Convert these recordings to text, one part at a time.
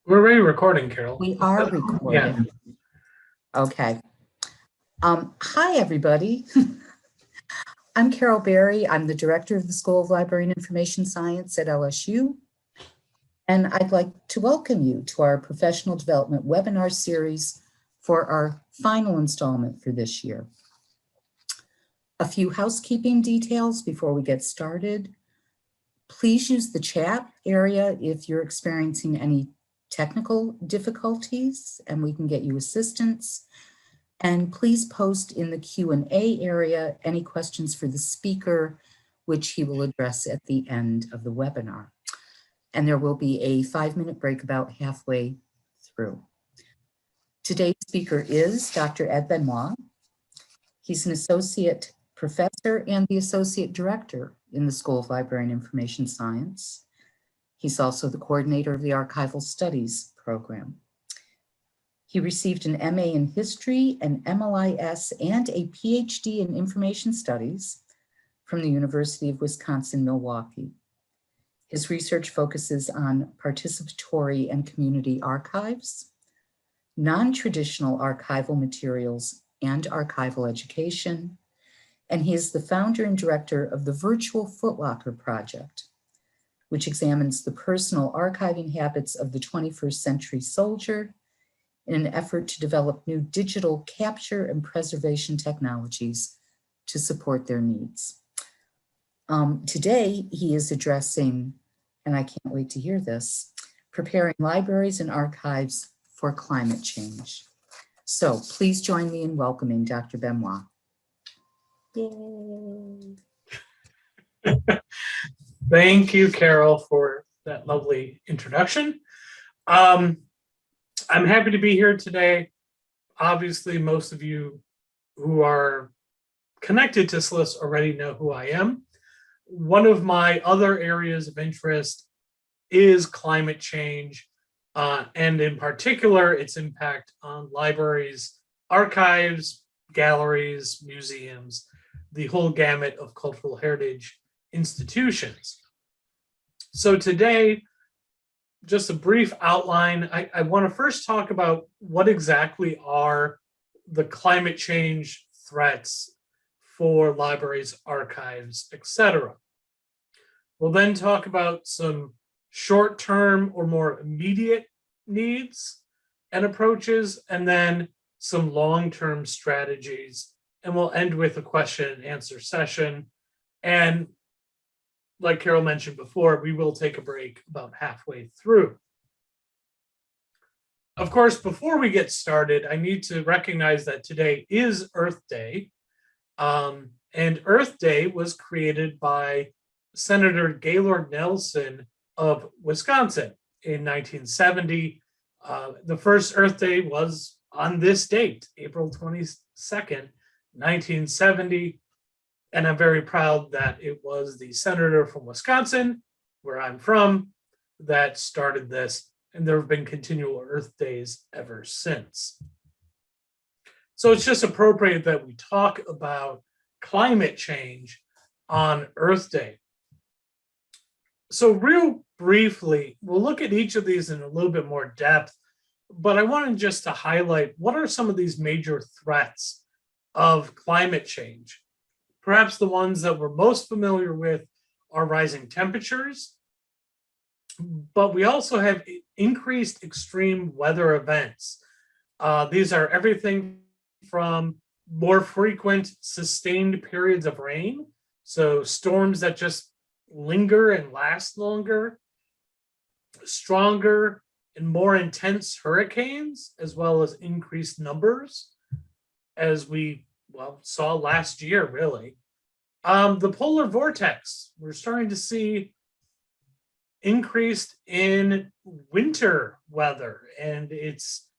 We're already recording, Carol. We are recording. Yeah. Okay. Hi, everybody. I'm Carol Berry. I'm the director of the School of Library and Information Science at LSU. And I'd like to welcome you to our professional development webinar series for our final installment for this year. A few housekeeping details before we get started. Please use the chat area if you're experiencing any technical difficulties and we can get you assistance. And please post in the Q&A area any questions for the speaker, which he will address at the end of the webinar. And there will be a 5-minute break about halfway through. Today's speaker is Dr. Ed Benoit. He's an associate professor and the associate director in the School of Library and Information Science. He's also the coordinator of the Archival Studies program. He received an MA in History, an MLIS, and a PhD in Information Studies from the University of Wisconsin-Milwaukee. His research focuses on participatory and community archives, non-traditional archival materials, and archival education. And he is the founder and director of the Virtual Footlocker Project, which examines the personal archiving habits of the 21st century soldier in an effort to develop new digital capture and preservation technologies to support their needs. Today, he is addressing, and I can't wait to hear this, preparing libraries and archives for climate change. So please join me in welcoming Dr. Benoit. Yay. Thank you, Carol, for that lovely introduction. I'm happy to be here today. Obviously, most of you who are connected to SLIS already know who I am. One of my other areas of interest is climate change, and in particular, its impact on libraries, archives, galleries, museums, the whole gamut of cultural heritage institutions. So today, just a brief outline. I want to first talk about what exactly are the climate change threats for libraries, archives, etc. We'll then talk about some short-term or more immediate needs and approaches, and then some long-term strategies. And we'll end with a question and answer session. And like Carol mentioned before, we will take a break about halfway through. Of course, before we get started, I need to recognize that today is Earth Day. And Earth Day was created by Senator Gaylord Nelson of Wisconsin in 1970. The first Earth Day was on this date, April 22nd, 1970. And I'm very proud that it was the senator from Wisconsin, where I'm from, that started this. And there have been continual Earth Days ever since. So it's just appropriate that we talk about climate change on Earth Day. So real briefly, we'll look at each of these in a little bit more depth, but I wanted just to highlight what are some of these major threats of climate change. Perhaps the ones that we're most familiar with are rising temperatures, but we also have increased extreme weather events. These are everything from more frequent sustained periods of rain, so storms that just linger and last longer, stronger and more intense hurricanes, as well as increased numbers, as we saw last year, really. The polar vortex, we're starting to see increased in winter weather, and it's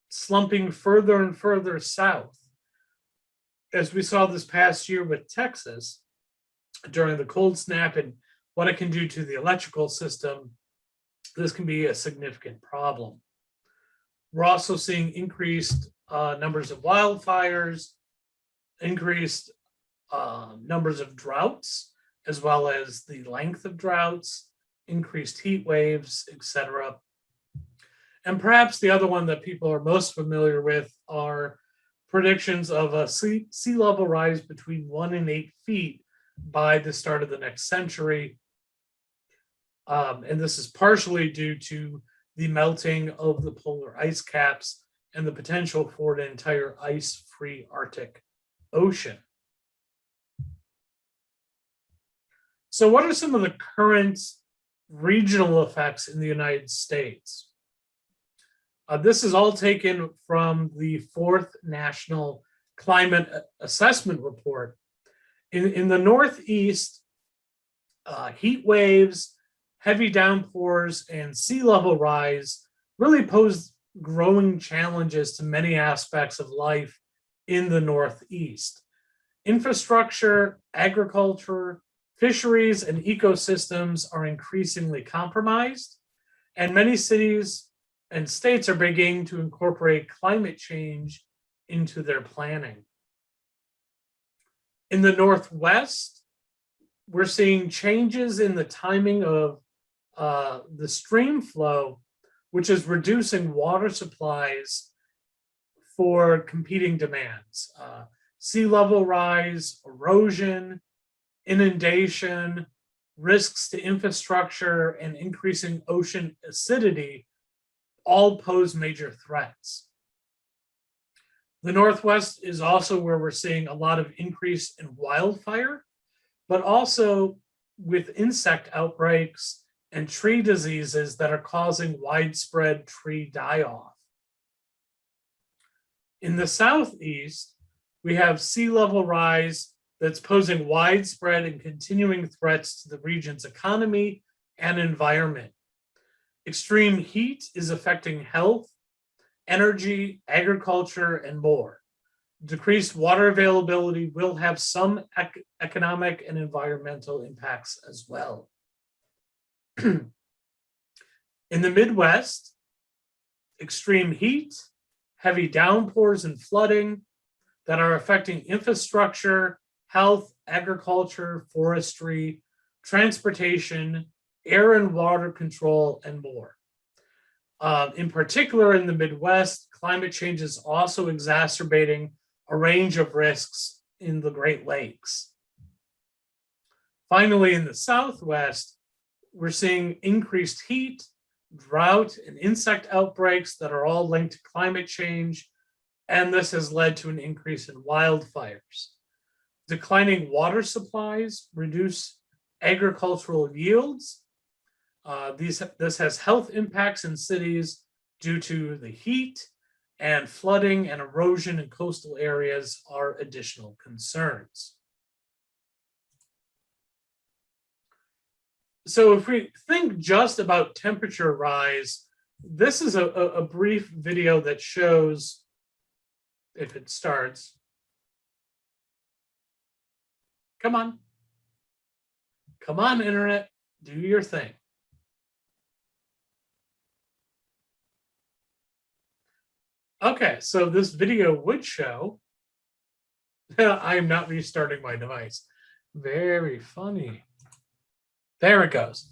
slumping further and further south. As we saw this past year with Texas during the cold snap and what it can do to the electrical system, this can be a significant problem. We're also seeing increased numbers of wildfires, increased numbers of droughts, as well as the length of droughts, increased heat waves, etc. And perhaps the other one that people are most familiar with are predictions of a sea level rise between 1 and 8 feet by the start of the next century. And this is partially due to the melting of the polar ice caps and the potential for an entire ice-free Arctic Ocean. So what are some of the current regional effects in the United States? This is all taken from the 4th National Climate Assessment Report. In the Northeast, heat waves, heavy downpours, and sea level rise really pose growing challenges to many aspects of life in the Northeast. Infrastructure, agriculture, fisheries, and ecosystems are increasingly compromised, and many cities and states are beginning to incorporate climate change into their planning. In the Northwest, we're seeing changes in the timing of the stream flow, which is reducing water supplies for competing demands. Sea level rise, erosion, inundation, risks to infrastructure, and increasing ocean acidity all pose major threats. The Northwest is also where we're seeing a lot of increase in wildfire, but also with insect outbreaks and tree diseases that are causing widespread tree die-off. In the Southeast, we have sea level rise that's posing widespread and continuing threats to the region's economy and environment. Extreme heat is affecting health, energy, agriculture, and more. Decreased water availability will have some economic and environmental impacts as well. In the Midwest, extreme heat, heavy downpours, and flooding that are affecting infrastructure, health, agriculture, forestry, transportation, air and water control, and more. In particular, in the Midwest, climate change is also exacerbating a range of risks in the Great Lakes. Finally, in the Southwest, we're seeing increased heat, drought, and insect outbreaks that are all linked to climate change, and this has led to an increase in wildfires. Declining water supplies reduce agricultural yields. This has health impacts in cities due to the heat, and flooding and erosion in coastal areas are additional concerns. So if we think just about temperature rise, this is a brief video that shows, if it starts, come on, internet, do your thing. Okay, so this video would show, I am not restarting my device. Very funny. There it goes.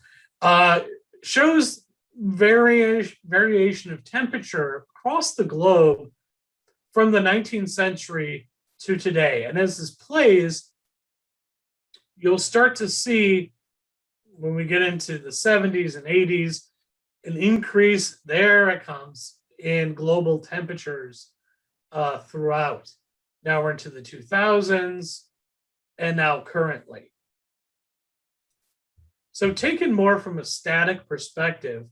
Shows variation of temperature across the globe from the 19th century to today. And as this plays, you'll start to see, when we get into the 70s and 80s, an increase, there it comes, in global temperatures throughout. Now we're into the 2000s, and now currently. So taken more from a static perspective,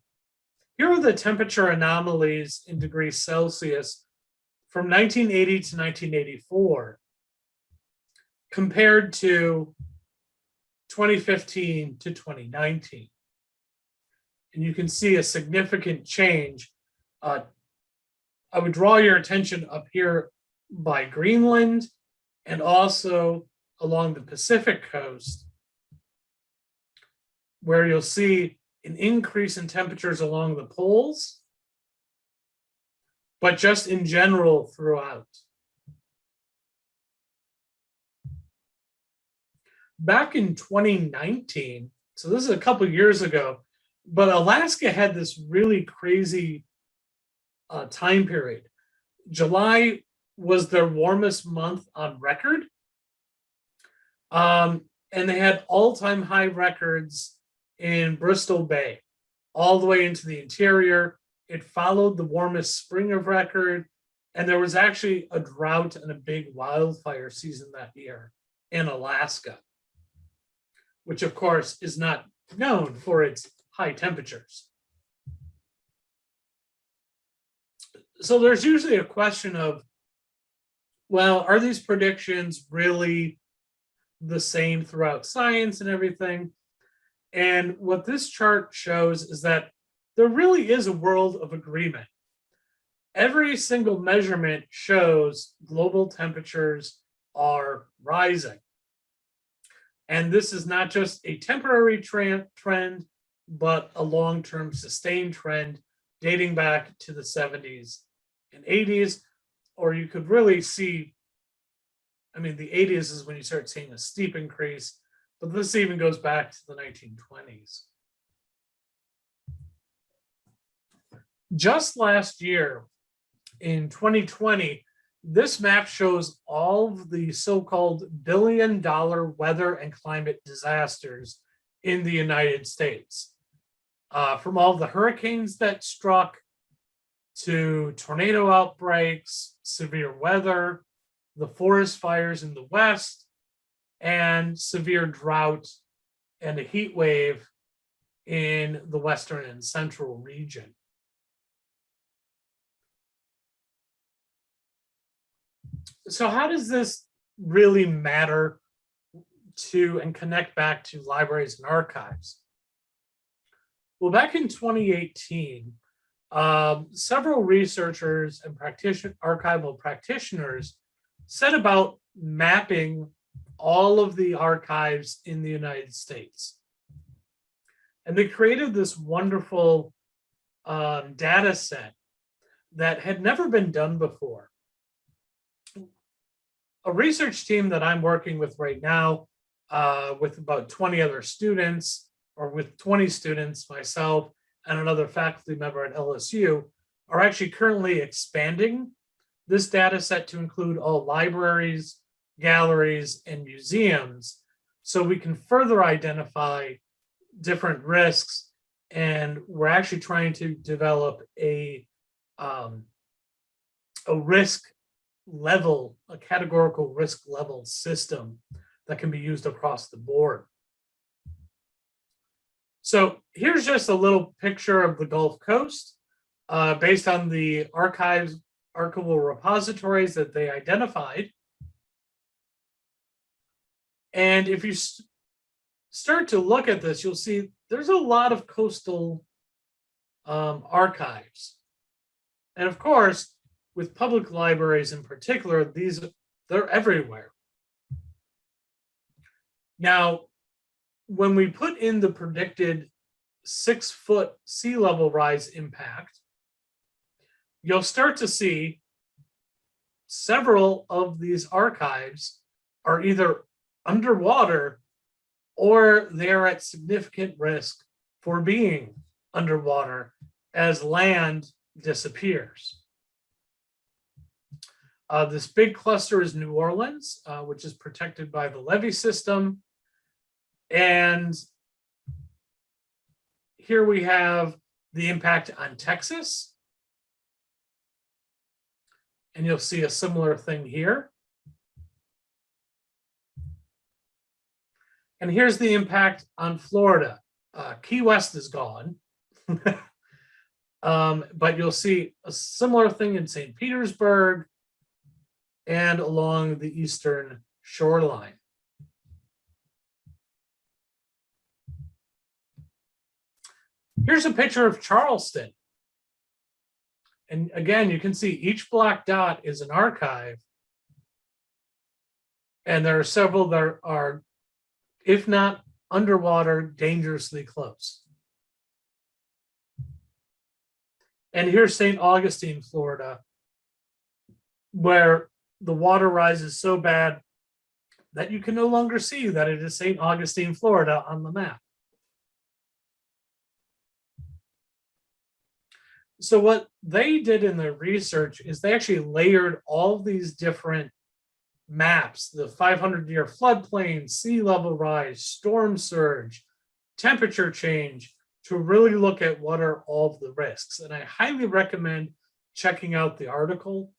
here are the temperature anomalies in degrees Celsius from 1980 to 1984 compared to 2015 to 2019. And you can see a significant change. I would draw your attention up here by Greenland and also along the Pacific coast, where you'll see an increase in temperatures along the poles, but just in general throughout. Back in 2019, so this is a couple years ago, but Alaska had this really crazy time period. July was their warmest month on record. And they had all-time high records in Bristol Bay, all the way into the interior. It followed the warmest spring of record, and there was actually a drought and a big wildfire season that year in Alaska, which of course is not known for its high temperatures. So there's usually a question of, well, are these predictions really the same throughout science and everything? And what this chart shows is that there really is a world of agreement. Every single measurement shows global temperatures are rising. And this is not just a temporary trend, but a long-term sustained trend dating back to the 70s and 80s. Or you could really see, I mean, the 80s is when you start seeing a steep increase, but this even goes back to the 1920s. Just last year, in 2020, this map shows all of the so-called billion-dollar weather and climate disasters in the United States. From all the hurricanes that struck to tornado outbreaks, severe weather, the forest fires in the West, and severe drought and a heat wave in the Western and Central region. So how does this really matter to and connect back to libraries and archives? Well, back in 2018, several researchers and archival practitioners set about mapping all of the archives in the United States. And they created this wonderful data set that had never been done before. A research team that I'm working with right now, with about 20 other students, or with 20 students, myself, and another faculty member at LSU, are actually currently expanding this data set to include all libraries, galleries, and museums, so we can further identify different risks. And we're actually trying to develop a risk level, a categorical risk level system that can be used across the board. So here's just a little picture of the Gulf Coast based on the archival repositories that they identified. And if you start to look at this, you'll see there's a lot of coastal archives. And of course, with public libraries in particular, they're everywhere. Now, when we put in the predicted 6-foot sea level rise impact, you'll start to see several of these archives are either underwater or they're at significant risk for being underwater as land disappears. This big cluster is New Orleans, which is protected by the levee system. And here we have the impact on Texas. And you'll see a similar thing here. And here's the impact on Florida. Key West is gone. But you'll see a similar thing in St. Petersburg and along the eastern shoreline. Here's a picture of Charleston. And again, you can see each black dot is an archive. And there are several that are, if not underwater, dangerously close. And here's St. Augustine, Florida, where the water rises so bad that you can no longer see that it is St. Augustine, Florida on the map. So what they did in their research is they actually layered all these different maps, the 500-year floodplain, sea level rise, storm surge, temperature change, to really look at what are all of the risks. And I highly recommend checking out the article.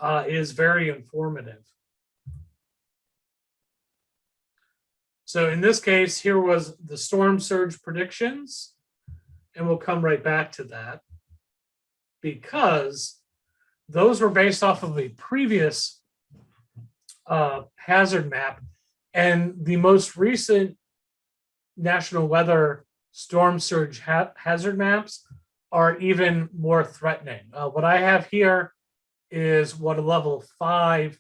It is very informative. So in this case, here was the storm surge predictions, and we'll come right back to that because those were based off of a previous hazard map, and the most recent national weather storm surge hazard maps are even more threatening. What I have here is what a level 5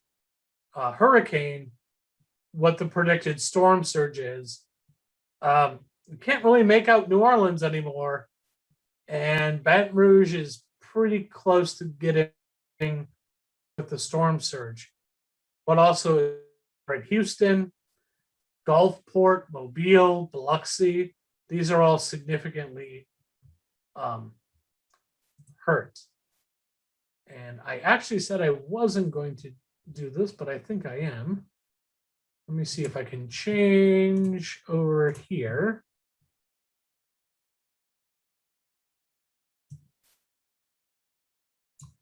hurricane, what the predicted storm surge is. We can't really make out New Orleans anymore, and Baton Rouge is pretty close to getting with the storm surge, but also right, Houston, Gulfport, Mobile, Biloxi, these are all significantly hurt. And I actually said I wasn't going to do this, but I think I am. Let me see if I can change over here.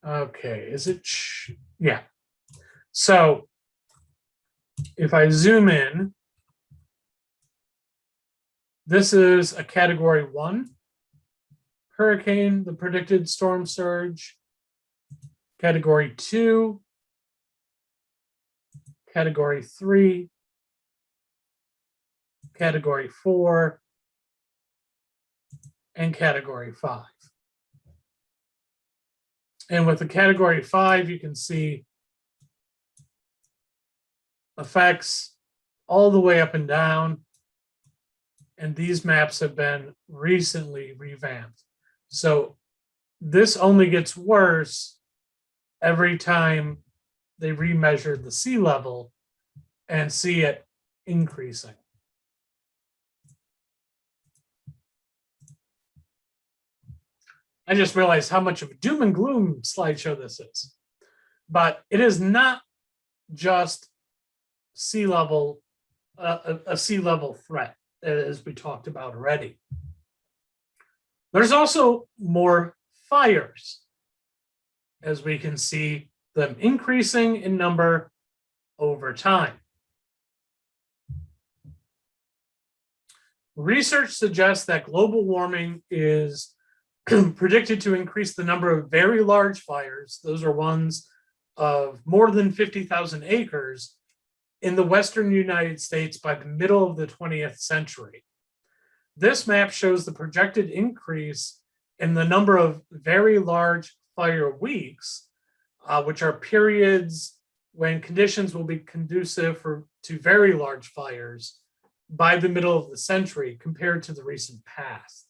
Okay, is it? Yeah. So if I zoom in, this is a category 1 hurricane, the predicted storm surge. Category 2, category 3, category 4, and category 5. And with the category 5, you can see effects all the way up and down. And these maps have been recently revamped. So this only gets worse every time they remeasure the sea level and see it increasing. I just realized how much of a doom and gloom slideshow this is. But it is not just sea level, a sea level threat, as we talked about already. There's also more fires, as we can see them increasing in number over time. Research suggests that global warming is predicted to increase the number of very large fires. Those are ones of more than 50,000 acres in the Western United States by the middle of the 20th century. This map shows the projected increase in the number of very large fire weeks, which are periods when conditions will be conducive to very large fires by the middle of the century compared to the recent past.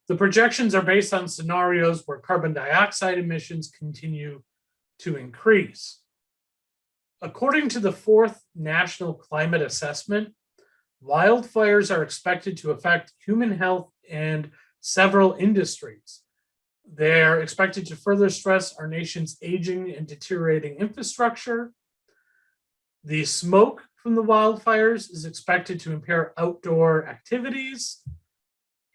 The projections are based on scenarios where carbon dioxide emissions continue to increase. According to the 4th National Climate Assessment, wildfires are expected to affect human health and several industries. They're expected to further stress our nation's aging and deteriorating infrastructure. The smoke from the wildfires is expected to impair outdoor activities,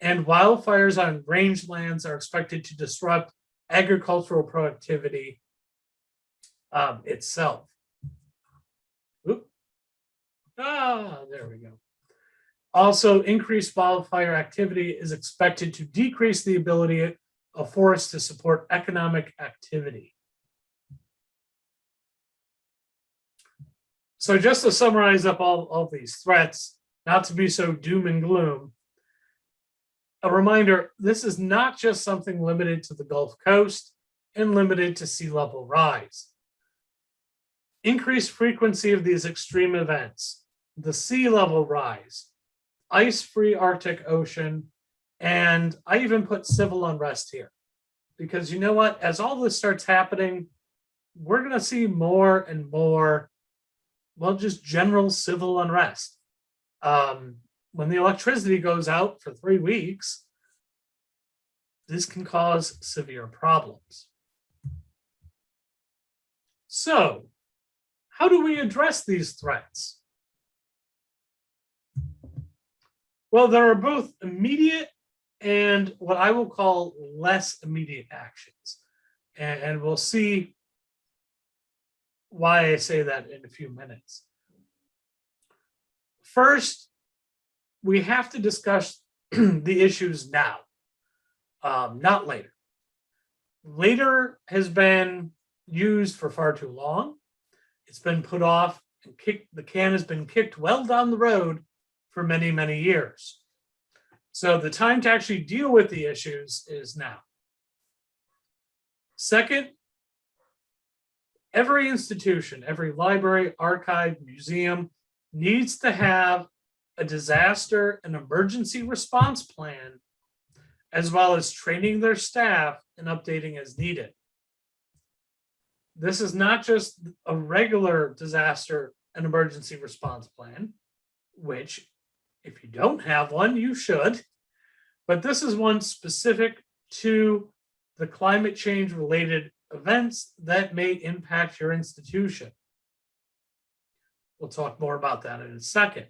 and wildfires on rangelands are expected to disrupt agricultural productivity itself. There we go. Also, increased wildfire activity is expected to decrease the ability of forests to support economic activity. So just to summarize up all these threats, not to be so doom and gloom, a reminder, this is not just something limited to the Gulf Coast and limited to sea level rise. Increased frequency of these extreme events, the sea level rise, ice-free Arctic Ocean, and I even put civil unrest here. Because you know what? As all this starts happening, we're going to see more and more, well, just general civil unrest. When the electricity goes out for 3 weeks, this can cause severe problems. So, how do we address these threats? Well, there are both immediate and what I will call less immediate actions. And we'll see why I say that in a few minutes. First, we have to discuss the issues now, not later. Later has been used for far too long. It's been put off and the can has been kicked well down the road for many, many years. So the time to actually deal with the issues is now. Second, every institution, every library, archive, museum needs to have a disaster and emergency response plan, as well as training their staff and updating as needed. This is not just a regular disaster and emergency response plan, which if you don't have one, you should, but this is one specific to the climate change related events that may impact your institution. We'll talk more about that in a second.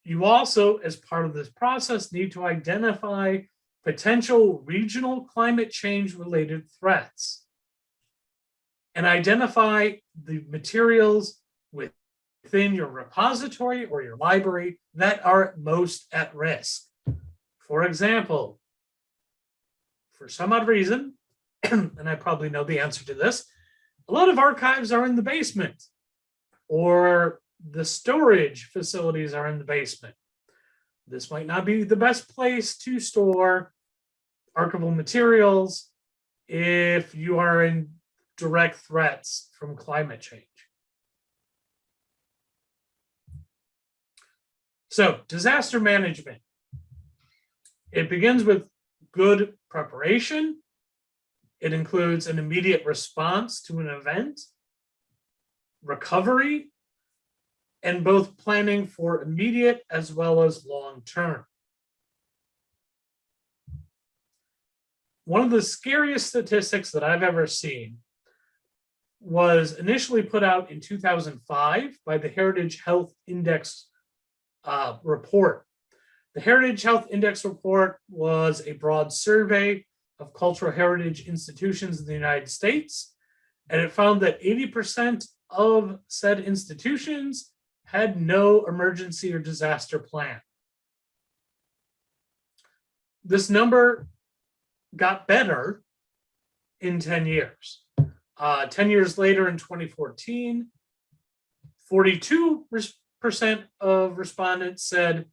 You also, as part of this process, need to identify potential regional climate change related threats and identify the materials within your repository or your library that are most at risk. For example, for some odd reason, and I probably know the answer to this, a lot of archives are in the basement, or the storage facilities are in the basement. This might not be the best place to store archival materials if you are in direct threats from climate change. So, disaster management. It begins with good preparation. It includes an immediate response to an event, recovery, and both planning for immediate as well as long term. One of the scariest statistics that I've ever seen was initially put out in 2005 by the Heritage Health Index report. The Heritage Health Index report was a broad survey of cultural heritage institutions in the United States, and it found that 80% of said institutions had no emergency or disaster plan. This number got better in 10 years. 10 years later in 2014, 42% of respondents said,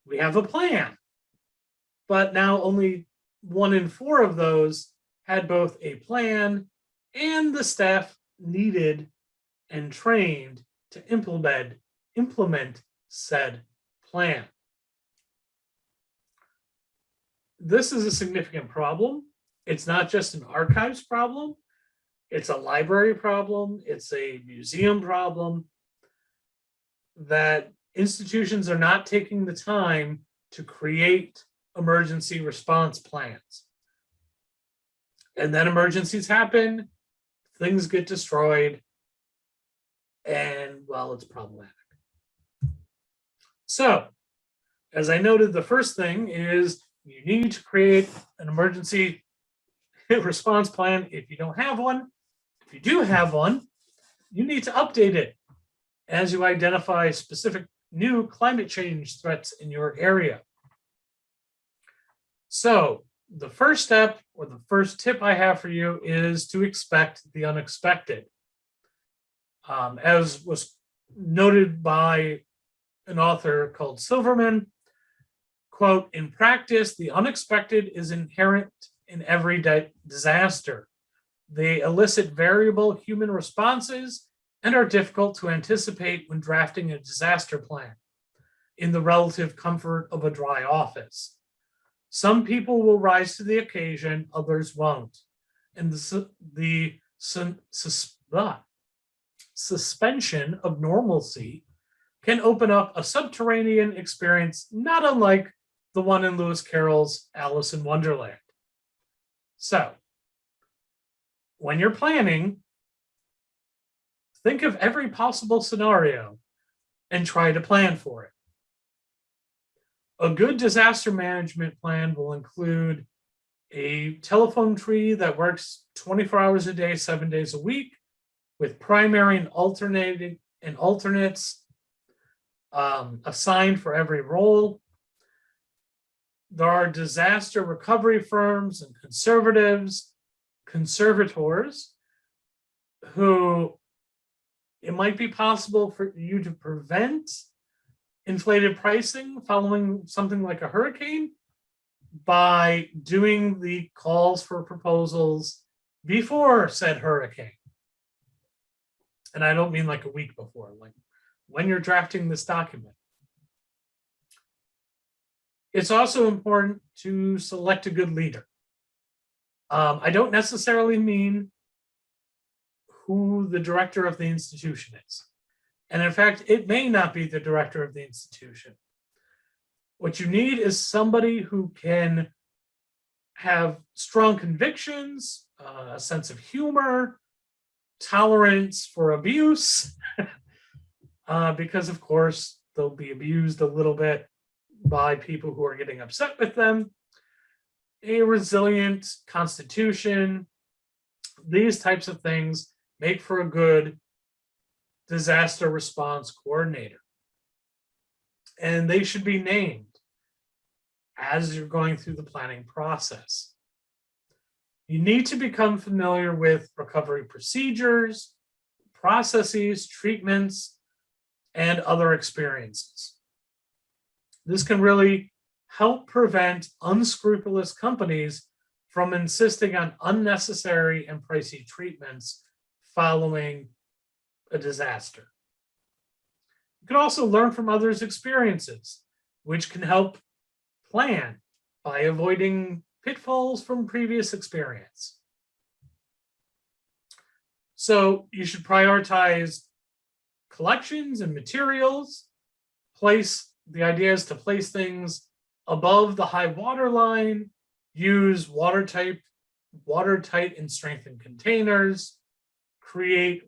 we have a plan. But now only 1 in 4 of those had both a plan and the staff needed and trained to implement said plan. This is a significant problem. It's not just an archives problem. It's a library problem. It's a museum problem that institutions are not taking the time to create emergency response plans. And then emergencies happen, things get destroyed, and well, it's problematic. So, as I noted, the first thing is you need to create an emergency response plan if you don't have one. If you do have one, you need to update it as you identify specific new climate change threats in your area. So the first step or the first tip I have for you is to expect the unexpected. As was noted by an author called Silverman, quote, in practice, the unexpected is inherent in every disaster. They elicit variable human responses and are difficult to anticipate when drafting a disaster plan in the relative comfort of a dry office. Some people will rise to the occasion, others won't. And the suspension of normalcy can open up a subterranean experience not unlike the one in Lewis Carroll's Alice in Wonderland. So, when you're planning, think of every possible scenario and try to plan for it. A good disaster management plan will include a telephone tree that works 24 hours a day, 7 days a week, with primary and alternates assigned for every role. There are disaster recovery firms and conservators, who it might be possible for you to prevent inflated pricing following something like a hurricane by doing the calls for proposals before said hurricane. And I don't mean like a week before, like when you're drafting this document. It's also important to select a good leader. I don't necessarily mean who the director of the institution is. And in fact, it may not be the director of the institution. What you need is somebody who can have strong convictions, a sense of humor, tolerance for abuse, because of course they'll be abused a little bit by people who are getting upset with them, a resilient constitution. These types of things make for a good disaster response coordinator. And they should be named as you're going through the planning process. You need to become familiar with recovery procedures, processes, treatments, and other experiences. This can really help prevent unscrupulous companies from insisting on unnecessary and pricey treatments following a disaster. You can also learn from others' experiences, which can help plan by avoiding pitfalls from previous experience. So you should prioritize collections and materials. The idea is to place things above the high water line, use watertight and strengthened containers, create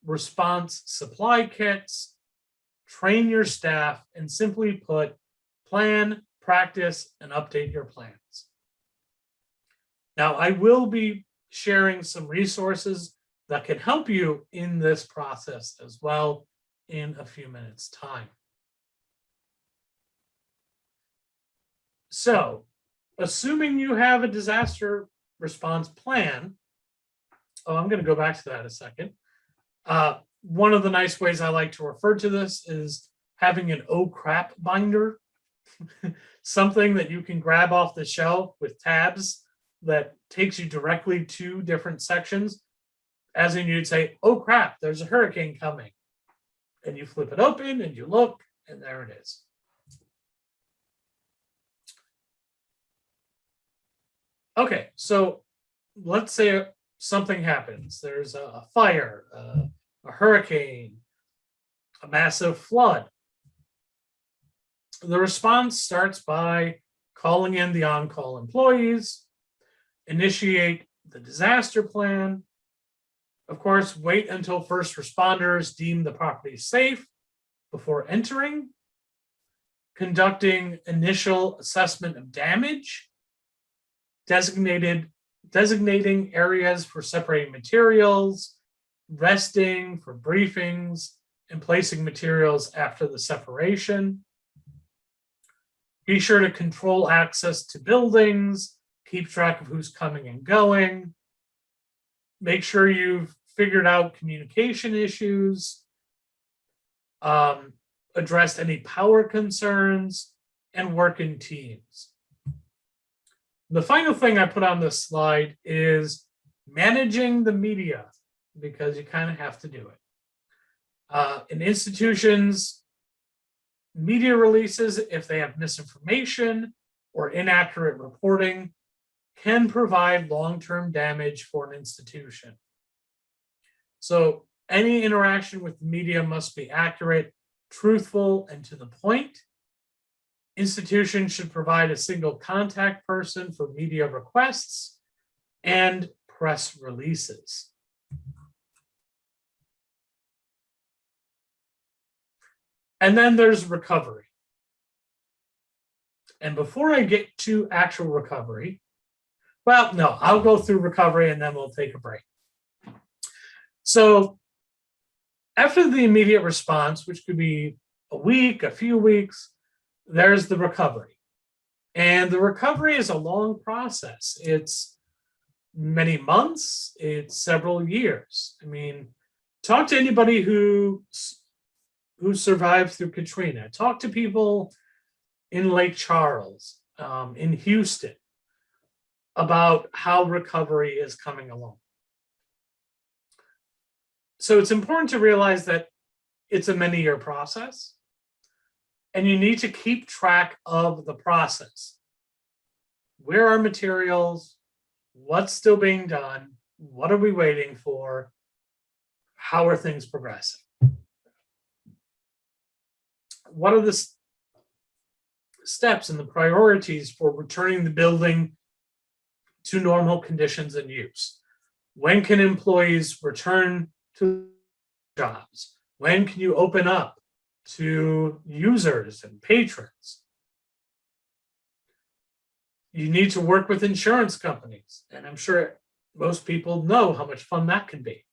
response supply kits, train your staff, and simply put, plan, practice, and update your plans. Now, I will be sharing some resources that can help you in this process as well in a few minutes' time. So, assuming you have a disaster response plan, I'm going to go back to that a second. One of the nice ways I like to refer to this is having an oh crap binder, something that you can grab off the shelf with tabs that takes you directly to different sections. As in, you'd say, oh crap, there's a hurricane coming. And you flip it open and you look, and there it is. Okay, so let's say something happens. There's a fire, a hurricane, a massive flood. The response starts by calling in the on-call employees, initiate the disaster plan. Of course, wait until first responders deem the property safe before entering, conducting initial assessment of damage, designating areas for separating materials, resting for briefings, and placing materials after the separation. Be sure to control access to buildings, keep track of who's coming and going. Make sure you've figured out communication issues, addressed any power concerns, and work in teams. The final thing I put on this slide is managing the media, because you kind of have to do it. In institutions, media releases, if they have misinformation or inaccurate reporting, can provide long-term damage for an institution. So any interaction with the media must be accurate, truthful, and to the point. Institutions should provide a single contact person for media requests and press releases. And then there's recovery. And before I get to actual recovery, well, no, I'll go through recovery and then we'll take a break. So after the immediate response, which could be a week, a few weeks, there's the recovery. And the recovery is a long process. It's many months, it's several years. I mean, talk to anybody who survived through Katrina. Talk to people in Lake Charles, in Houston, about how recovery is coming along. So it's important to realize that it's a many-year process, and you need to keep track of the process. Where are materials? What's still being done? What are we waiting for? How are things progressing? What are the steps and the priorities for returning the building to normal conditions and use? When can employees return to jobs? When can you open up to users and patrons? You need to work with insurance companies, and I'm sure most people know how much fun that can be.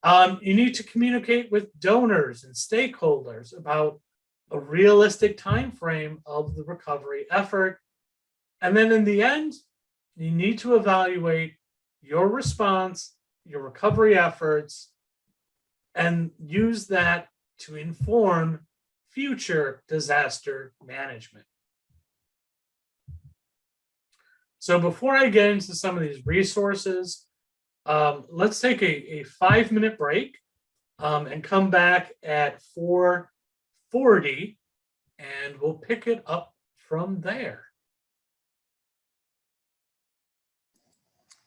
You need to communicate with donors and stakeholders about a realistic time frame of the recovery effort. And then in the end, you need to evaluate your response, your recovery efforts, and use that to inform future disaster management. So before I get into some of these resources, let's take a 5-minute break and come back at 4:40, and we'll pick it up from there.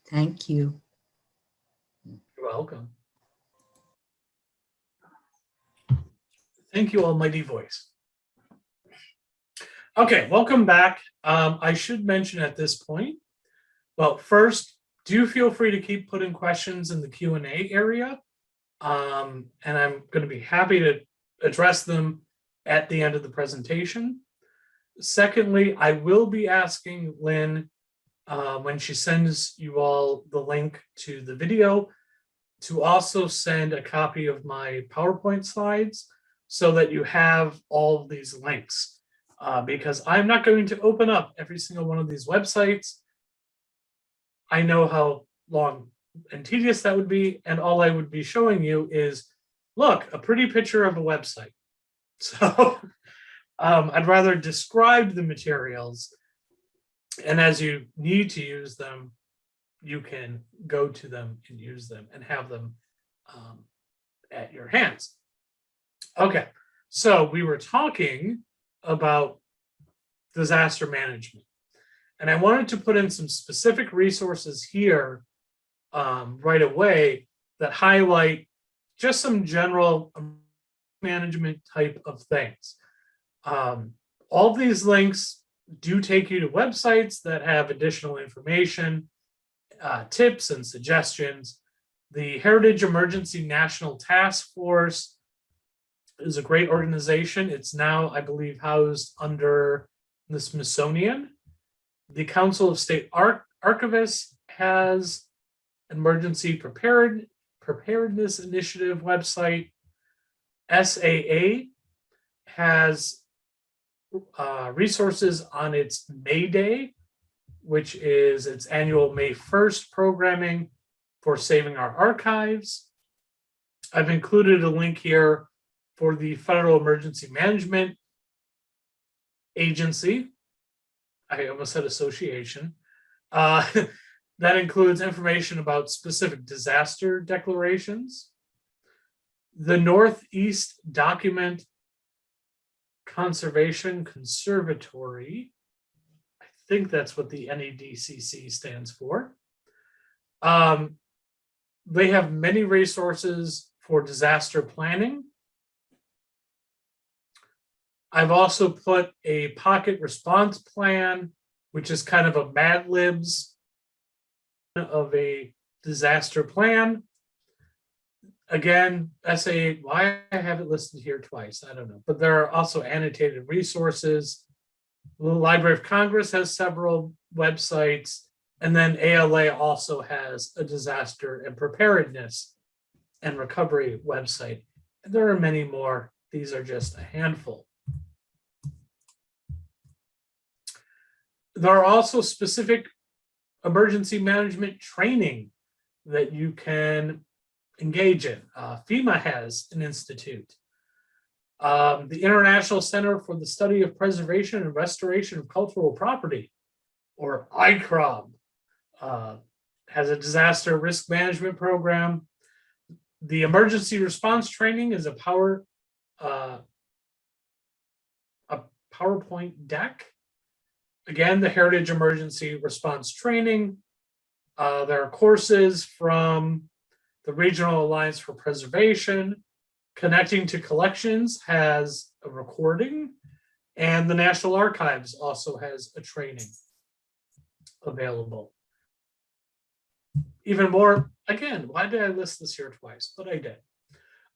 Thank you. You're welcome. Thank you, almighty voice. Okay, welcome back. I should mention at this point, well, first, do feel free to keep putting questions in the Q&A area, and I'm going to be happy to address them at the end of the presentation. Secondly, I will be asking Lynn, when she sends you all the link to the video, to also send a copy of my PowerPoint slides so that you have all of these links, because I'm not going to open up every single one of these websites. I know how long and tedious that would be, and all I would be showing you is, look, a pretty picture of a website. So I'd rather describe the materials, and as you need to use them, you can go to them and use them and have them at your hands. Okay, so we were talking about disaster management, and I wanted to put in some specific resources here right away that highlight just some general management type of things. All these links do take you to websites that have additional information, tips and suggestions. The Heritage Emergency National Task Force is a great organization. It's now, I believe, housed under the Smithsonian. The Council of State Archivists has an emergency preparedness initiative website. SAA has resources on its May Day, which is its annual May 1st programming for saving our archives. I've included a link here for the Federal Emergency Management Agency. I almost said association. That includes information about specific disaster declarations. The Northeast Document Conservation Conservatory, I think that's what the NEDCC stands for. They have many resources for disaster planning. I've also put a pocket response plan, which is kind of a Mad Libs of a disaster plan. Again, SA, why I have it listed here twice, I don't know. But there are also annotated resources. The Library of Congress has several websites. And then ALA also has a disaster and preparedness and recovery website. And there are many more. These are just a handful. There are also specific emergency management training that you can engage in. FEMA has an institute. The International Center for the Study of Preservation and Restoration of Cultural Property, or ICROB, has a disaster risk management program. The emergency response training is a PowerPoint deck. Again, the Heritage Emergency Response Training. There are courses from the Regional Alliance for Preservation. Connecting to Collections has a recording, and the National Archives also has a training available. Even more, again, why did I list this here twice? But I did.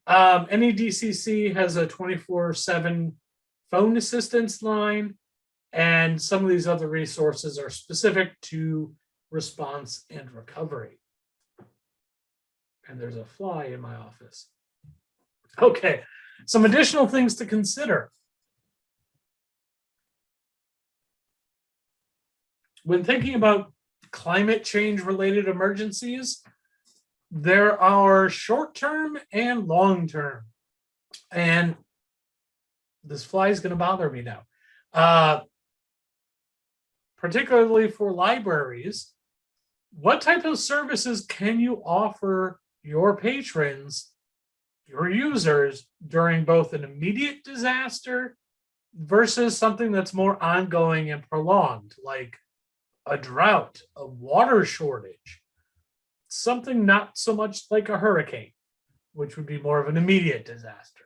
NEDCC has a 24/7 phone assistance line, and some of these other resources are specific to response and recovery. And there's a fly in my office. Okay, some additional things to consider. When thinking about climate change related emergencies, there are short-term and long-term. And this fly is going to bother me now. Particularly for libraries, what type of services can you offer your patrons, your users, during both an immediate disaster versus something that's more ongoing and prolonged, like a drought, a water shortage, something not so much like a hurricane, which would be more of an immediate disaster.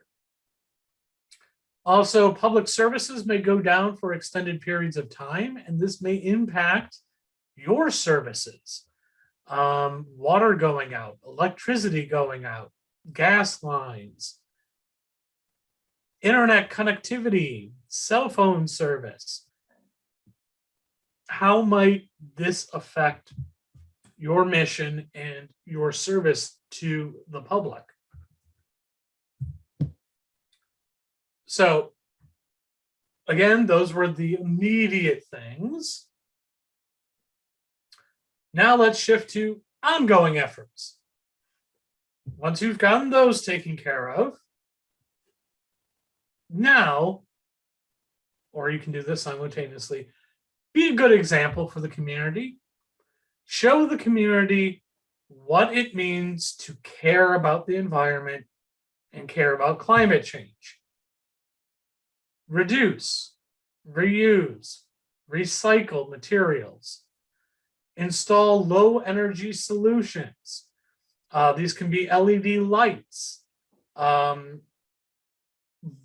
Also, public services may go down for extended periods of time, and this may impact your services. Water going out, electricity going out, gas lines, internet connectivity, cell phone service. How might this affect your mission and your service to the public? So, again, those were the immediate things. Now let's shift to ongoing efforts. Once you've gotten those taken care of, now, or you can do this simultaneously, be a good example for the community. Show the community what it means to care about the environment and care about climate change. Reduce, reuse, recycle materials. Install low energy solutions. These can be LED lights.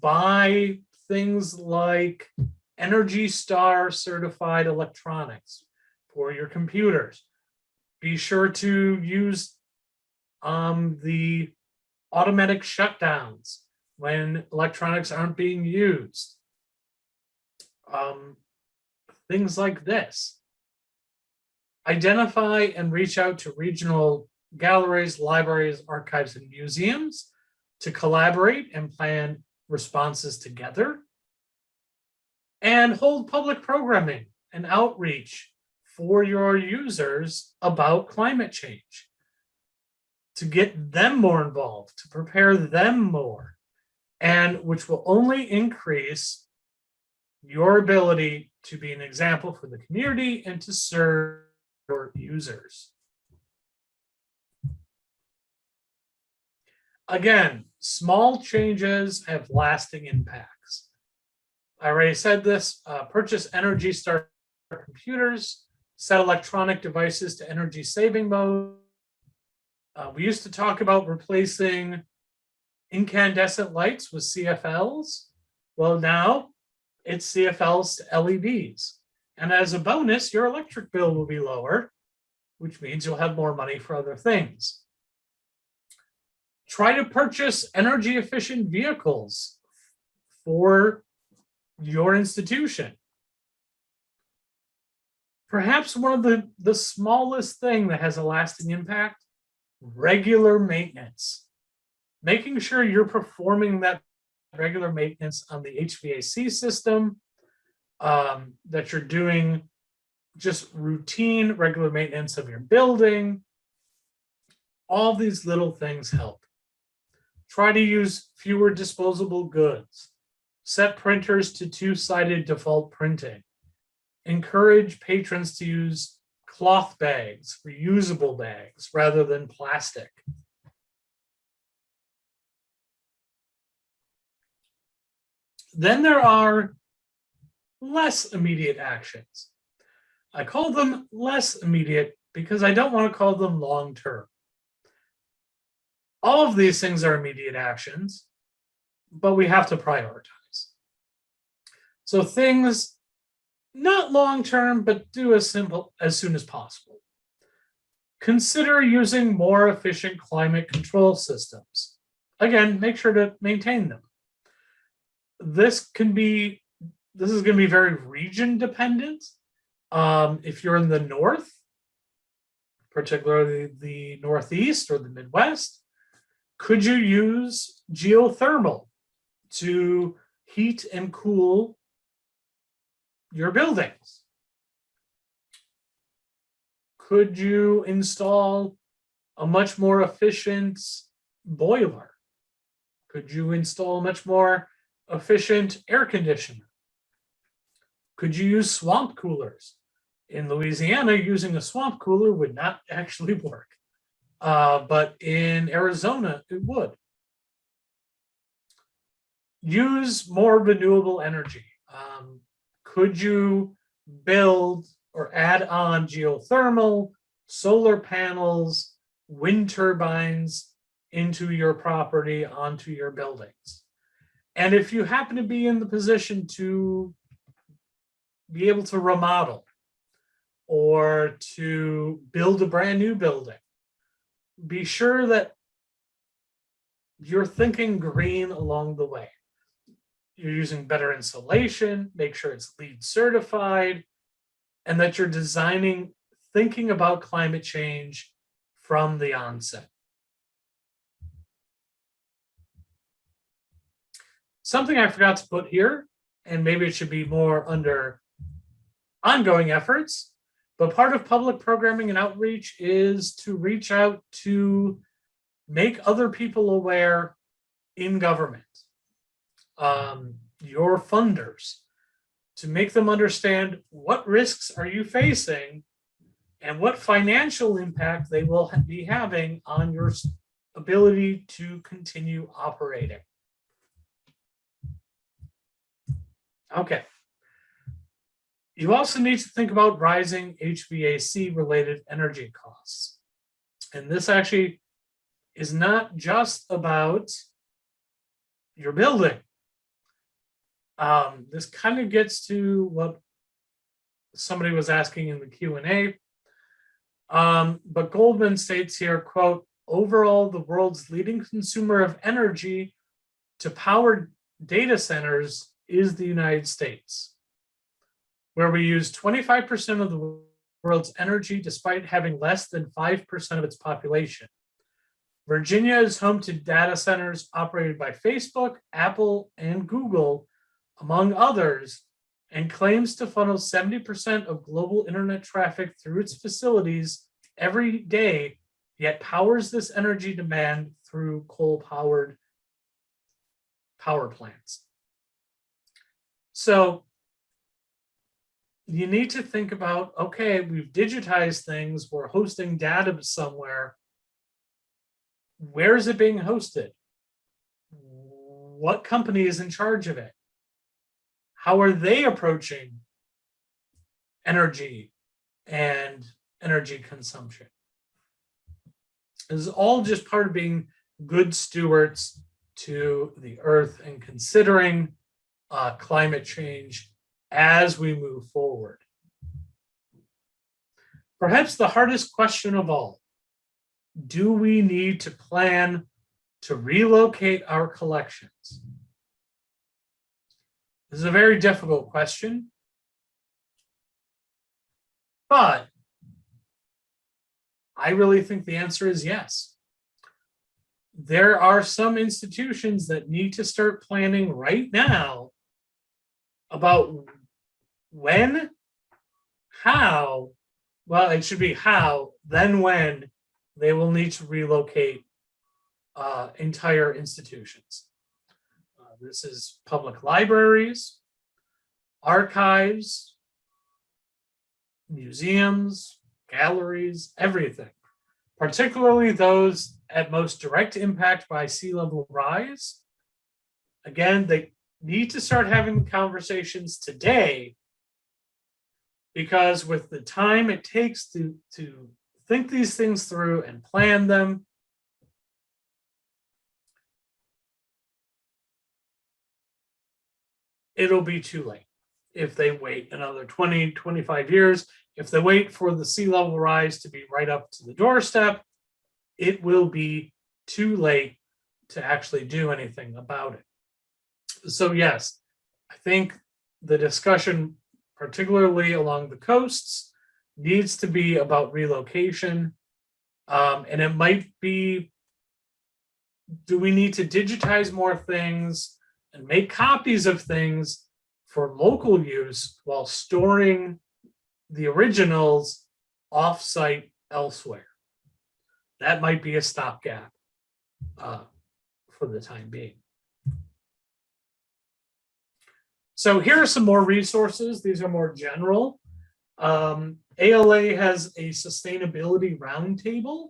Buy things like Energy Star certified electronics for your computers. Be sure to use the automatic shutdowns when electronics aren't being used. Things like this. Identify and reach out to regional galleries, libraries, archives, and museums to collaborate and plan responses together. And hold public programming and outreach for your users about climate change, to get them more involved, to prepare them more, and which will only increase your ability to be an example for the community and to serve your users. Again, small changes have lasting impacts. I already said this. Purchase Energy Star computers, set electronic devices to energy saving mode. We used to talk about replacing incandescent lights with CFLs. Well, now its CFLs to LEDs. And as a bonus, your electric bill will be lower, which means you'll have more money for other things. Try to purchase energy efficient vehicles for your institution. Perhaps one of the smallest thing that has a lasting impact, regular maintenance. Making sure you're performing that regular maintenance on the HVAC system, that you're doing just routine regular maintenance of your building. All these little things help. Try to use fewer disposable goods. Set printers to two-sided default printing. Encourage patrons to use cloth bags, reusable bags, rather than plastic. Then there are less immediate actions. I call them less immediate because I don't want to call them long-term. All of these things are immediate actions, but we have to prioritize. So things not long-term, but do as soon as possible. Consider using more efficient climate control systems. Again, make sure to maintain them. This is going to be very region dependent. If you're in the north, particularly the Northeast or the Midwest, could you use geothermal to heat and cool your buildings? Could you install a much more efficient boiler? Could you install a much more efficient air conditioner? Could you use swamp coolers? In Louisiana, using a swamp cooler would not actually work. But in Arizona, it would. Use more renewable energy. Could you build or add on geothermal, solar panels, wind turbines into your property, onto your buildings? And if you happen to be in the position to be able to remodel or to build a brand new building, be sure that you're thinking green along the way. You're using better insulation, make sure it's LEED certified, and that you're thinking about climate change from the onset. Something I forgot to put here, and maybe it should be more under ongoing efforts, but part of public programming and outreach is to reach out to make other people aware in government, your funders, to make them understand what risks are you facing and what financial impact they will be having on your ability to continue operating. Okay. You also need to think about rising HVAC related energy costs. And this actually is not just about your building. This kind of gets to what somebody was asking in the Q&A. But Goldman states here, quote, overall, the world's leading consumer of energy to power data centers is the United States, where we use 25% of the world's energy despite having less than 5% of its population. Virginia is home to data centers operated by Facebook, Apple, and Google, among others, and claims to funnel 70% of global internet traffic through its facilities every day, yet powers this energy demand through coal-powered power plants. So you need to think about, okay, we've digitized things, we're hosting data somewhere. Where is it being hosted? What company is in charge of it? How are they approaching energy and energy consumption? This is all just part of being good stewards to the earth and considering climate change as we move forward. Perhaps the hardest question of all, do we need to plan to relocate our collections? This is a very difficult question, but I really think the answer is yes. There are some institutions that need to start planning right now about when, how, well, it should be how, then when they will need to relocate entire institutions. This is public libraries, archives, museums, galleries, everything, particularly those at most direct impact by sea level rise. Again, they need to start having conversations today, because with the time it takes to think these things through and plan them, it'll be too late if they wait another 20, 25 years. If they wait for the sea level rise to be right up to the doorstep, it will be too late to actually do anything about it. So yes, I think the discussion, particularly along the coasts, needs to be about relocation. And it might be, do we need to digitize more things and make copies of things for local use while storing the originals off-site elsewhere? That might be a stopgap for the time being. So here are some more resources. These are more general. ALA has a sustainability roundtable,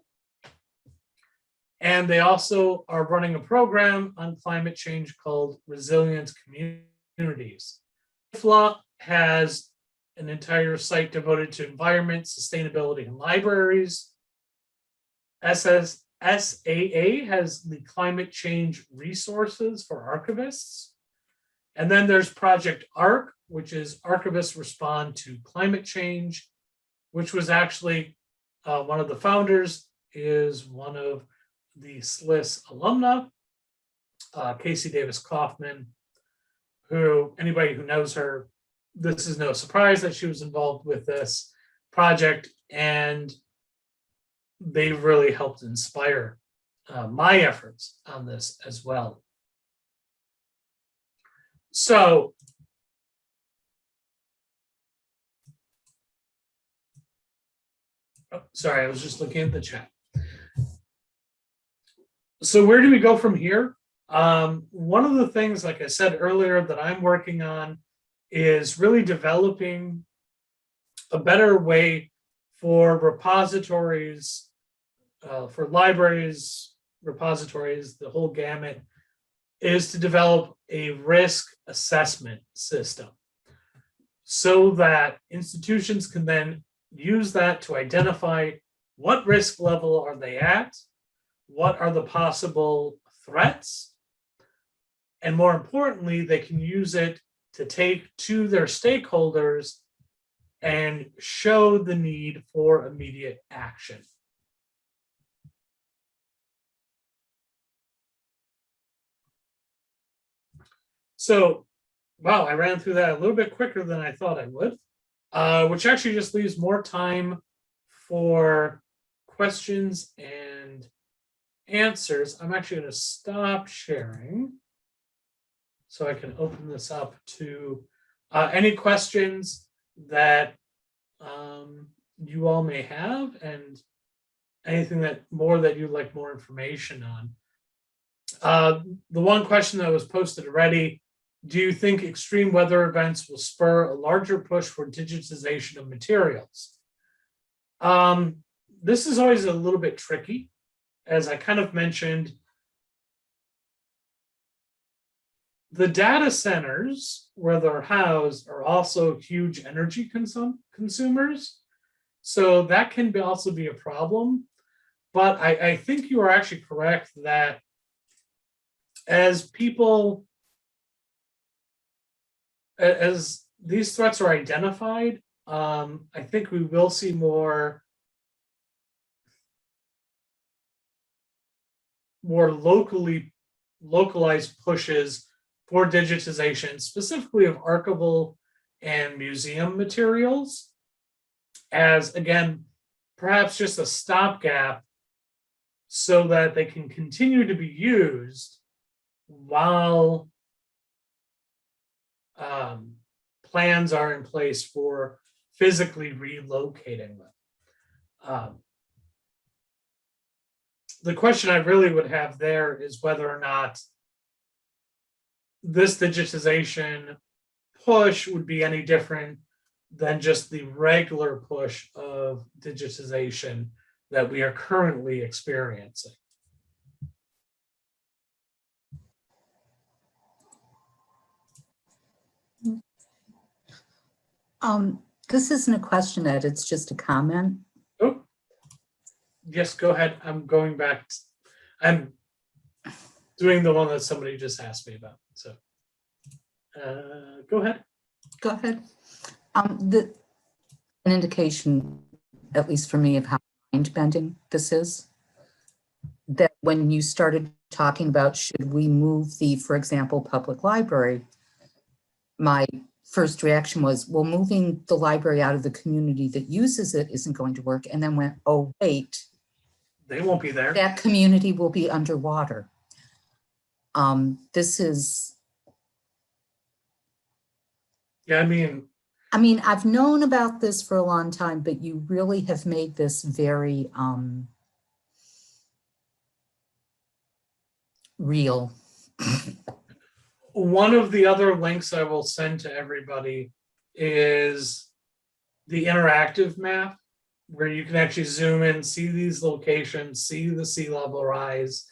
and they also are running a program on climate change called Resilient Communities. IFLA has an entire site devoted to environment, sustainability, and libraries. SAA has the climate change resources for archivists. And then there's Project ARC, which is Archivists Respond to Climate Change, which was actually one of the founders is one of the LIS alumna, Casey Davis Kaufman, who, anybody who knows her, this is no surprise that she was involved with this project, and they've really helped inspire my efforts on this as well. So sorry, I was just looking at the chat. So where do we go from here? One of the things, like I said earlier, that I'm working on is really developing a better way for repositories, for libraries, repositories, the whole gamut, is to develop a risk assessment system so that institutions can then use that to identify what risk level are they at, what are the possible threats, and more importantly, they can use it to take to their stakeholders and show the need for immediate action. So, wow, I ran through that a little bit quicker than I thought I would, which actually just leaves more time for questions and answers. I'm actually going to stop sharing so I can open this up to any questions that you all may have, and anything that you'd like more information on. The one question that was posted already: do you think extreme weather events will spur a larger push for digitization of materials? This is always a little bit tricky. As I kind of mentioned, the data centers where they're housed are also huge energy consumers. So that can also be a problem. But I think you are actually correct that as people as these threats are identified, I think we will see more localized pushes for digitization, specifically of archival and museum materials, as again, perhaps just a stopgap so that they can continue to be used while plans are in place for physically relocating them. The question I really would have there is whether or not this digitization push would be any different than just the regular push of digitization that we are currently experiencing. This isn't a question, Ed, it's just a comment. Oh, yes, go ahead. I'm going back. I'm doing the one that somebody just asked me about. So go ahead. Go ahead. An indication, at least for me, of how mind bending this is, that when you started talking about should we move the, for example, public library, my first reaction was, well, moving the library out of the community that uses it isn't going to work. And then went, oh, wait. They won't be there. That community will be underwater. This is. Yeah, I mean, I've known about this for a long time, but you really have made this very real. One of the other links I will send to everybody is the interactive map where you can actually zoom in, see these locations, see the sea level rise,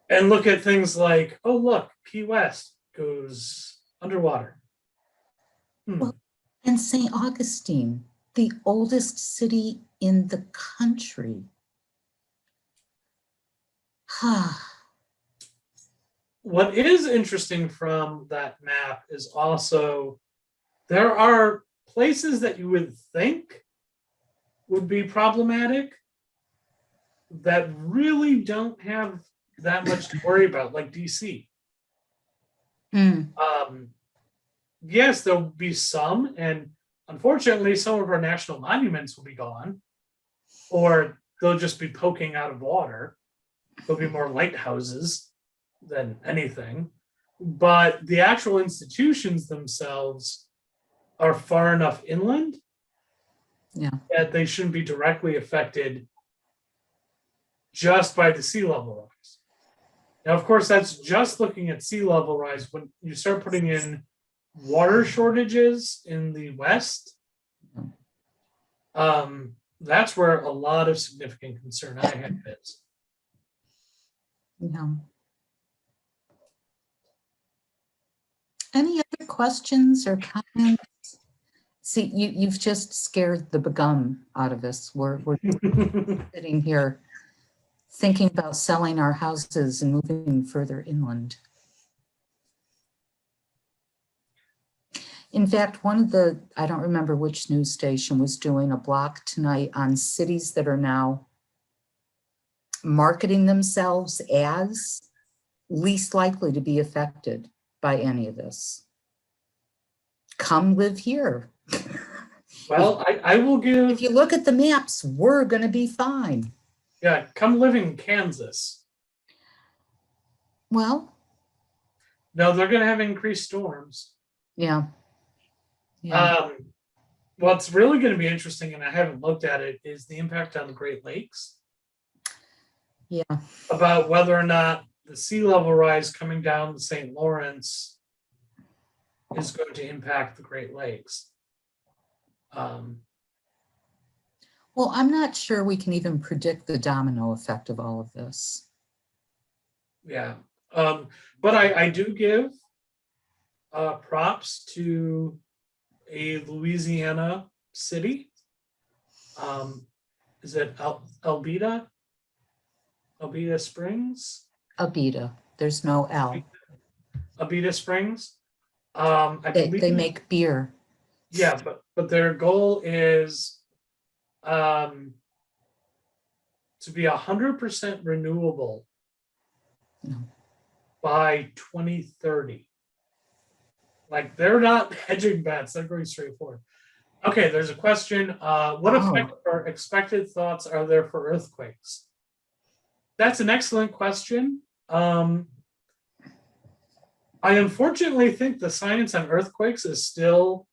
and look at things like, oh, look, Key West goes underwater. Well, and St. Augustine, the oldest city in the country. What is interesting from that map is also there are places that you would think would be problematic that really don't have that much to worry about, like DC. Yes, there'll be some, and unfortunately, some of our national monuments will be gone, or they'll just be poking out of water. There'll be more lighthouses than anything, but the actual institutions themselves are far enough inland that they shouldn't be directly affected just by the sea level rise. Now, of course, that's just looking at sea level rise. When you start putting in water shortages in the West, that's where a lot of significant concern I have is. Yeah. Any other questions or comments? See, you've just scared the begum out of us. We're sitting here thinking about selling our houses and moving further inland. In fact, one of the, I don't remember which news station was doing a block tonight on cities that are now marketing themselves as least likely to be affected by any of this. Come live here. Well, I will give. If you look at the maps, we're going to be fine. Yeah, come live in Kansas. Well, no, they're going to have increased storms. Yeah. What's really going to be interesting, and I haven't looked at it, is the impact on the Great Lakes. Yeah. About whether or not the sea level rise coming down the St. Lawrence is going to impact the Great Lakes. Well, I'm not sure we can even predict the domino effect of all of this. Yeah. But I do give props to a Louisiana city. Is it Albeita? Albeita Springs? Albeita. There's no L. Albeita Springs. I They believe, make beer. yeah, but their goal is to be 100% renewable No. by 2030. Like they're not hedging bets; they're going straight forward. Okay, there's a question. What effect Oh, or expected thoughts are there for earthquakes? That's an excellent question. I unfortunately think the science on earthquakes is still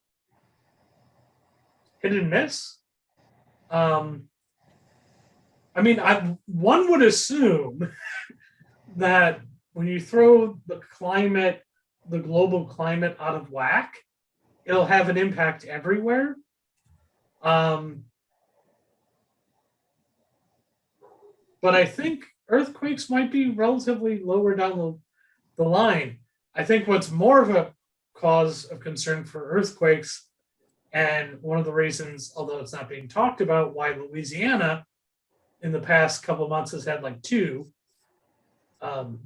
hit and miss. Um, I mean, one would assume that when you throw the global climate out of whack, it'll have an impact everywhere. Um, but I think earthquakes might be relatively lower down the line. I think what's more of a cause of concern for earthquakes, and one of the reasons, although it's not being talked about, why Louisiana in the past couple of months has had like two. I'm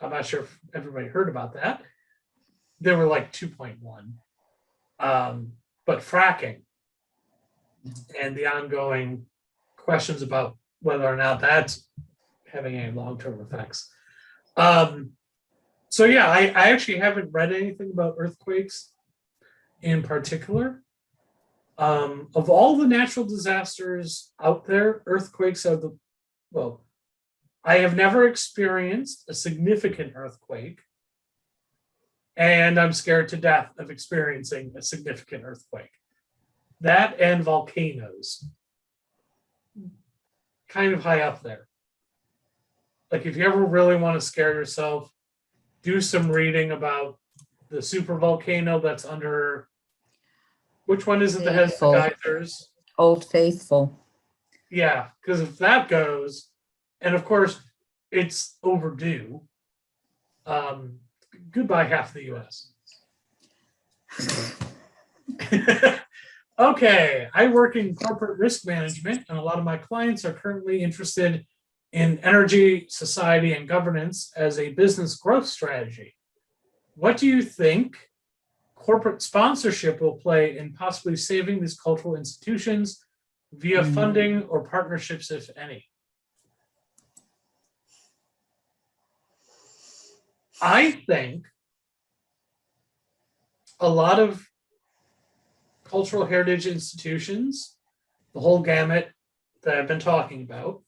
not sure if everybody heard about that. There were like 2.1. But fracking and the ongoing questions about whether or not that's having any long-term effects. So yeah, I actually haven't read anything about earthquakes in particular. Of all the natural disasters out there, earthquakes are well, I have never experienced a significant earthquake, and I'm scared to death of experiencing a significant earthquake. That and volcanoes, kind of high up there. Like if you ever really want to scare yourself, do some reading about the super volcano that's under, which one is it that has the Faithful. geysers? Old Faithful. Yeah, because if that goes, and of course it's overdue, goodbye half the US. Okay, I work in corporate risk management, and a lot of my clients are currently interested in energy, society, and governance as a business growth strategy. What do you think corporate sponsorship will play in possibly saving these cultural institutions via funding or partnerships, if any? I think a lot of cultural heritage institutions, the whole gamut that I've been talking about,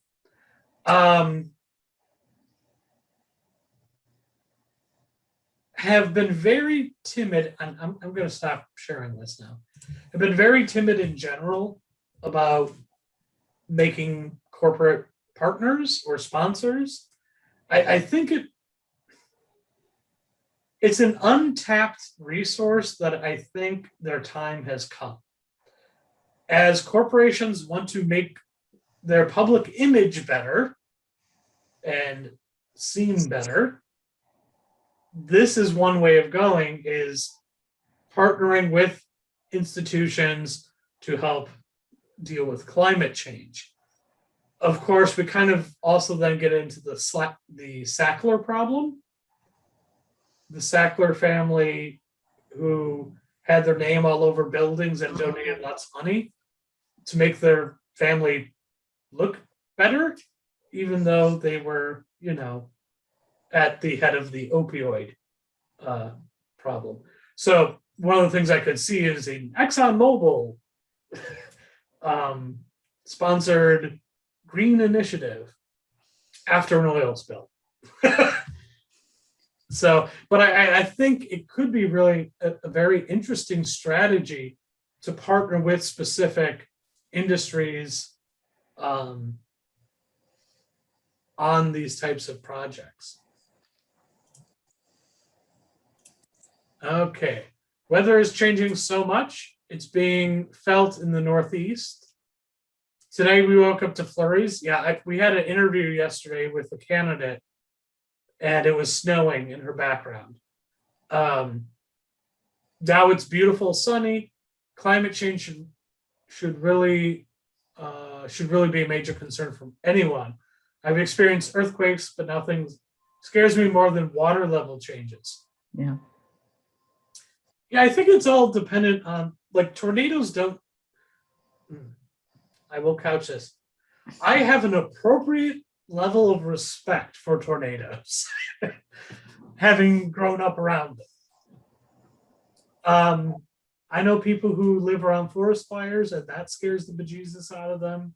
have been very timid. I'm going to stop sharing this now. Have been very timid in general about making corporate partners or sponsors. I think it's an untapped resource that I think their time has come. As corporations want to make their public image better and seen better, this is one way of going, is partnering with institutions to help deal with climate change. Of course, we kind of also then get into the Sackler problem. The Sackler family, who had their name all over buildings and donated lots of money to make their family look better, even though they were, at the head of the opioid problem. So one of the things I could see is an ExxonMobil sponsored green initiative after an oil spill. So, but I think it could be really a very interesting strategy to partner with specific industries on these types of projects. Okay, weather is changing so much. It's being felt in the Northeast. Today we woke up to flurries. Yeah, we had an interview yesterday with a candidate, and it was snowing in her background. Now it's beautiful, sunny. Climate change should really be a major concern for anyone. I've experienced earthquakes, but nothing scares me more than water level changes. Yeah. Yeah, I think it's all dependent on, like, tornadoes don't. I will couch this. I have an appropriate level of respect for tornadoes, having grown up around them. I know people who live around forest fires, and that scares the bejesus out of them.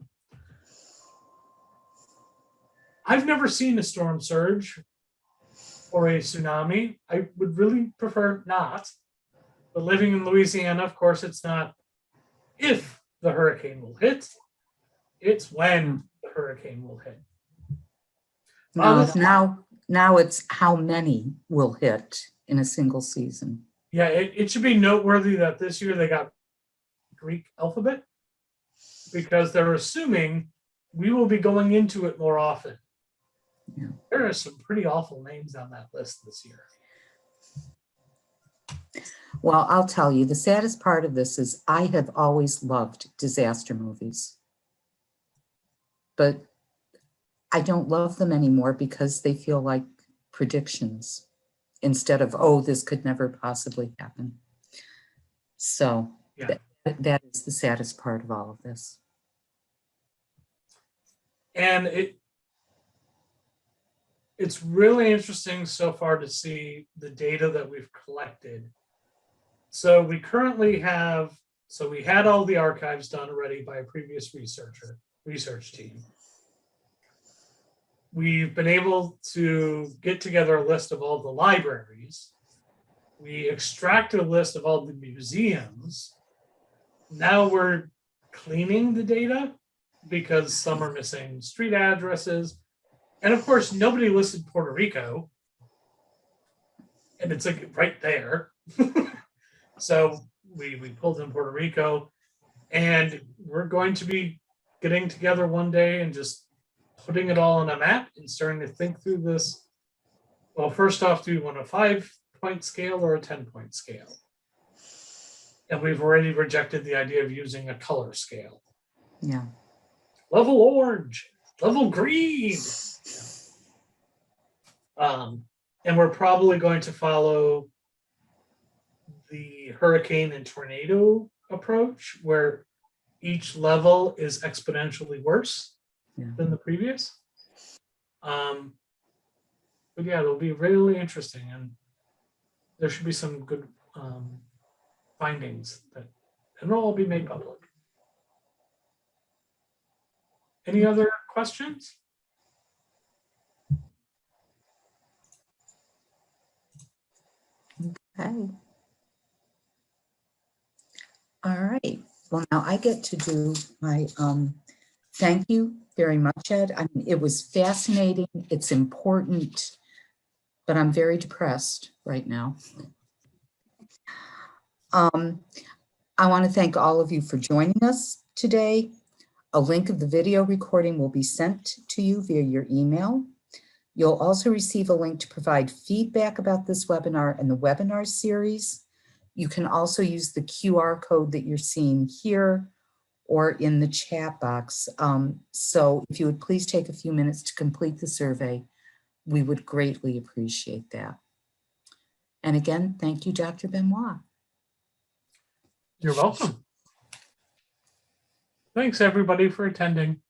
I've never seen a storm surge or a tsunami. I would really prefer not. But living in Louisiana, of course, it's not if the hurricane will hit, it's when the hurricane will hit. No, now it's how many will hit in a single season. Yeah, it should be noteworthy that this year they got Greek alphabet because they're assuming we will be going into it more often. Yeah. There are some pretty awful names on that list this year. Well, I'll tell you, the saddest part of this is I have always loved disaster movies, but I don't love them anymore because they feel like predictions instead of, oh, this could never possibly happen. So Yeah. that is the saddest part of all of this. And it's really interesting so far to see the data that we've collected. So we currently have, so we had all the archives done already by a previous research team. We've been able to get together a list of all the libraries. We extracted a list of all the museums. Now we're cleaning the data because some are missing street addresses. And of course, nobody listed Puerto Rico. And it's like right there. So we pulled in Puerto Rico, and we're going to be getting together one day and just putting it all on a map and starting to think through this. Well, first off, do you want a 5-point scale or a 10-point scale? And we've already rejected the idea of using a color scale. Yeah. Level orange, level green. And we're probably going to follow the hurricane and tornado approach, where each level is exponentially worse than the previous. But yeah, it'll be really interesting, and there should be some good findings that and it'll all be made public. Any other questions? Okay. All right. Well, now I get to do my thank you very much, Ed. I mean, it was fascinating. It's important, but I'm very depressed right now. I want to thank all of you for joining us today. A link of the video recording will be sent to you via your email. You'll also receive a link to provide feedback about this webinar and the webinar series. You can also use the QR code that you're seeing here or in the chat box. So if you would please take a few minutes to complete the survey, we would greatly appreciate that. And again, thank you, Dr. Benoit. You're welcome. Thanks, everybody, for attending.